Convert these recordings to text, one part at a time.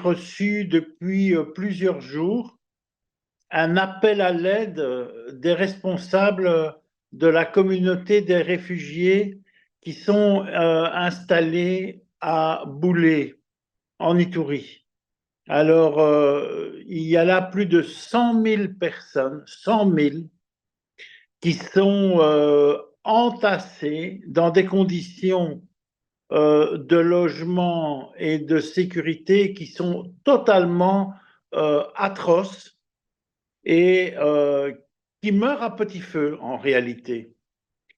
reçu depuis plusieurs jours un appel à l'aide des responsables de la communauté des réfugiés qui sont installés à Boulé, en Itourie. Alors, il y a là plus de 100 000 personnes, 100 000, qui sont entassées dans des conditions de logement et de sécurité qui sont totalement atroces et qui meurent à petit feu en réalité.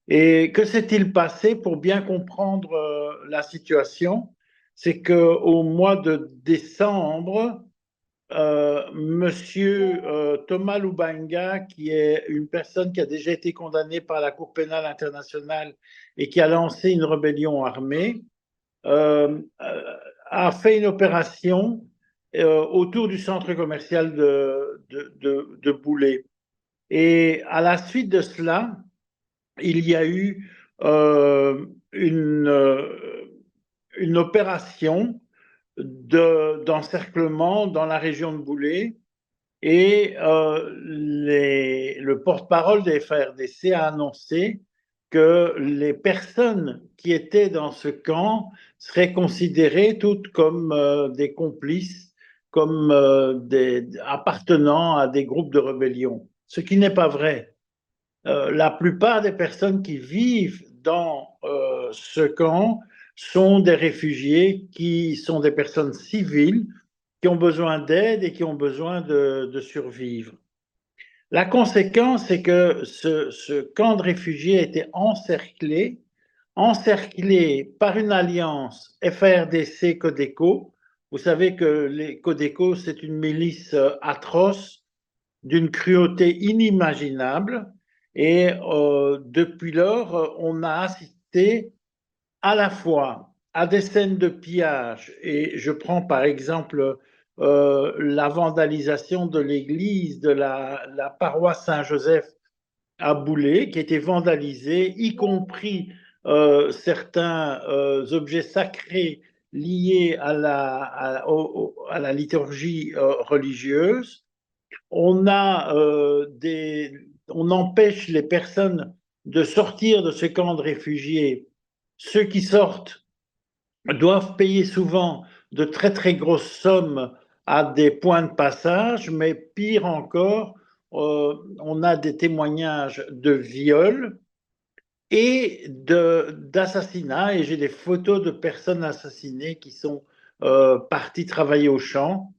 Et que s'est-il passé pour bien comprendre la situation? C'est qu'au mois de décembre, Monsieur Thomas Lubanga, qui est une personne qui a déjà été condamnée par la Cour pénale internationale et qui a lancé une rébellion armée, a fait une opération autour du centre commercial de Boulé. Et à la suite de cela, il y a eu une opération d'encerclement dans la région de Boulé et le porte-parole des FARDC a annoncé que les personnes qui étaient dans ce camp seraient considérées toutes comme des complices, comme appartenant à des groupes de rébellion, ce qui n'est pas vrai. La plupart des personnes qui vivent dans ce camp sont des réfugiés qui sont des personnes civiles qui ont besoin d'aide et qui ont besoin de survivre. La conséquence, c'est que ce camp de réfugiés a été encerclé par une alliance FARDC-Codeco. Vous savez que les Codeco, c'est une milice atroce, d'une cruauté inimaginable. Et depuis lors, on a assisté à la fois à des scènes de pillage, et je prends par exemple la vandalisation de l'église de la paroisse Saint-Joseph à Boulé, qui a été vandalisée, y compris certains objets sacrés liés à la liturgie religieuse. On empêche les personnes de sortir de ce camp de réfugiés. Ceux qui sortent doivent payer souvent de très très grosses sommes à des points de passage, mais pire encore, on a des témoignages de viols et d'assassinats, et j'ai des photos de personnes assassinées qui sont parties travailler au champ.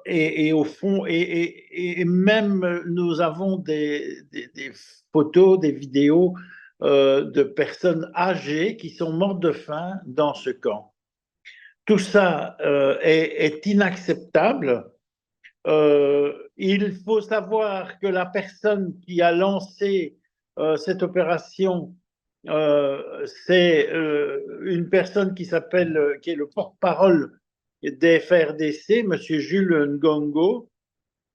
Et au fond, et même nous avons des photos, des vidéos de personnes âgées qui sont mortes de faim dans ce camp. Tout ça est inacceptable. Il faut savoir que la personne qui a lancé cette opération, c'est une personne qui est le porte-parole des FARDC, M. Jules Ngongo.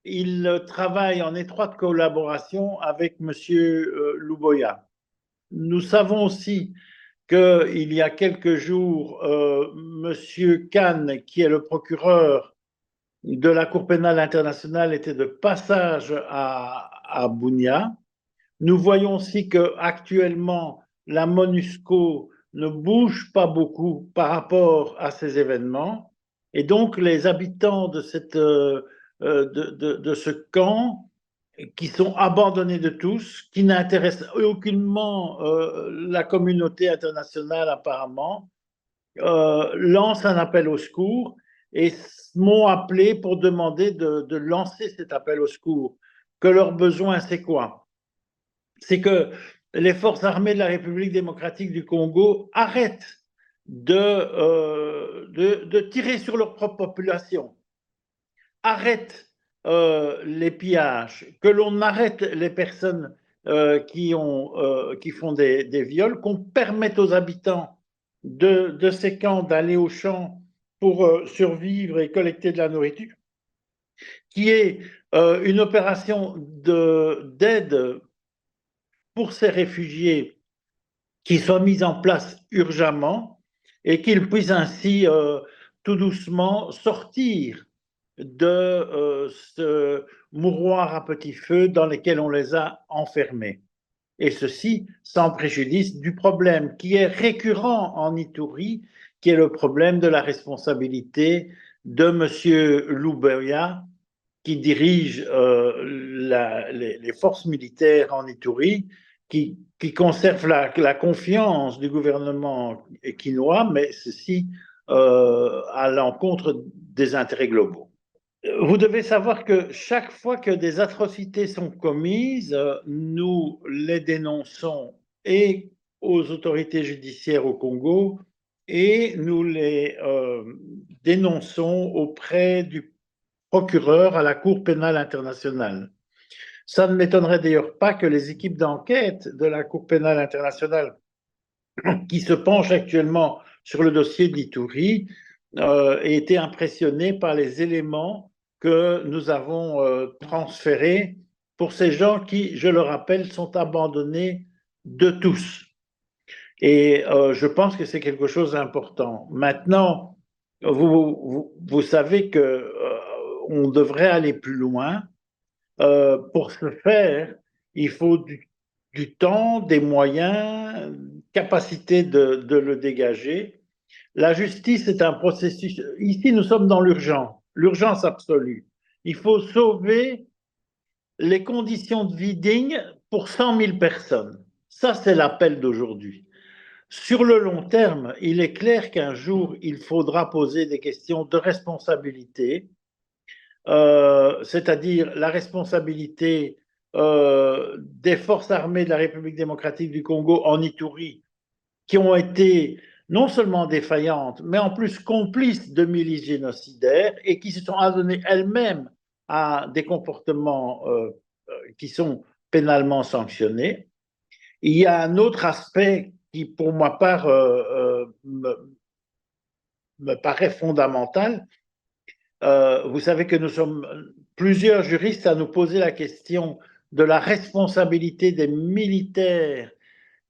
Il travaille en étroite collaboration avec M. Luboya. Nous savons aussi qu'il y a quelques jours, M. Khan, qui est le procureur de la Cour pénale internationale, était de passage à Bunia. Nous voyons aussi qu'actuellement, la MONUSCO ne bouge pas beaucoup par rapport à ces événements. Et donc, les habitants de ce camp, qui sont abandonnés de tous, qui n'intéressent aucunement la communauté internationale apparemment, lancent un appel au secours et m'ont appelé pour demander de lancer cet appel au secours. Que leur besoin, c'est quoi? C'est que les forces armées de la République démocratique du Congo arrêtent de tirer sur leur propre population, arrêtent les pillages, que l'on arrête les personnes qui font des viols, qu'on permette aux habitants de ces camps d'aller aux champs pour survivre et collecter de la nourriture, qui est une opération d'aide pour ces réfugiés qui soit mise en place urgemment et qu'ils puissent ainsi tout doucement sortir de ce mouroir à petit feu dans lequel on les a enfermés. Et ceci sans préjudice du problème qui est récurrent en Ituri, qui est le problème de la responsabilité de M. Loubeya, qui dirige les forces militaires en Ituri, qui conserve la confiance du gouvernement quinois, mais ceci à l'encontre des intérêts globaux. Vous devez savoir que chaque fois que des atrocités sont commises, nous les dénonçons et aux autorités judiciaires au Congo et nous les dénonçons auprès du procureur à la Cour pénale internationale. Ça ne m'étonnerait d'ailleurs pas que les équipes d'enquête de la Cour pénale internationale qui se penchent actuellement sur le dossier d'Ituri aient été impressionnées par les éléments que nous avons transférés pour ces gens qui, je le rappelle, sont abandonnés de tous. Et je pense que c'est quelque chose d'important. Maintenant, vous savez que on devrait aller plus loin. Pour ce faire, il faut du temps, des moyens, capacité de le dégager. La justice est un processus. Ici, nous sommes dans l'urgence absolue. Il faut sauver les conditions de vie dignes pour 100 000 personnes. Ça, c'est l'appel d'aujourd'hui. Sur le long terme, il est clair qu'un jour, il faudra poser des questions de responsabilité, c'est-à-dire la responsabilité des forces armées de la République démocratique du Congo en Ituri, qui ont été non seulement défaillantes, mais en plus complices de milices génocidaires et qui se sont adonnées elles-mêmes à des comportements qui sont pénalement sanctionnés. Il y a un autre aspect qui, pour ma part, me paraît fondamental. Vous savez que nous sommes plusieurs juristes à nous poser la question de la responsabilité des militaires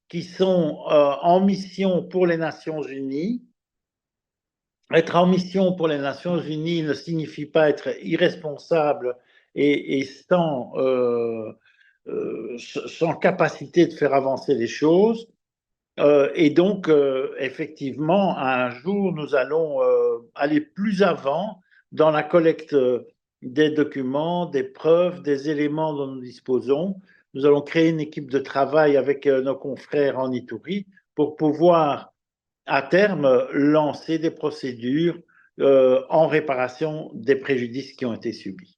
qui sont en mission pour les Nations Unies. Être en mission pour les Nations Unies ne signifie pas être irresponsable et sans capacité de faire avancer les choses. Et donc, effectivement, un jour, nous allons aller plus avant dans la collecte des documents, des preuves, des éléments dont nous disposons. Nous allons créer une équipe de travail avec nos confrères en Ituri pour pouvoir, à terme, lancer des procédures en réparation des préjudices qui ont été subis.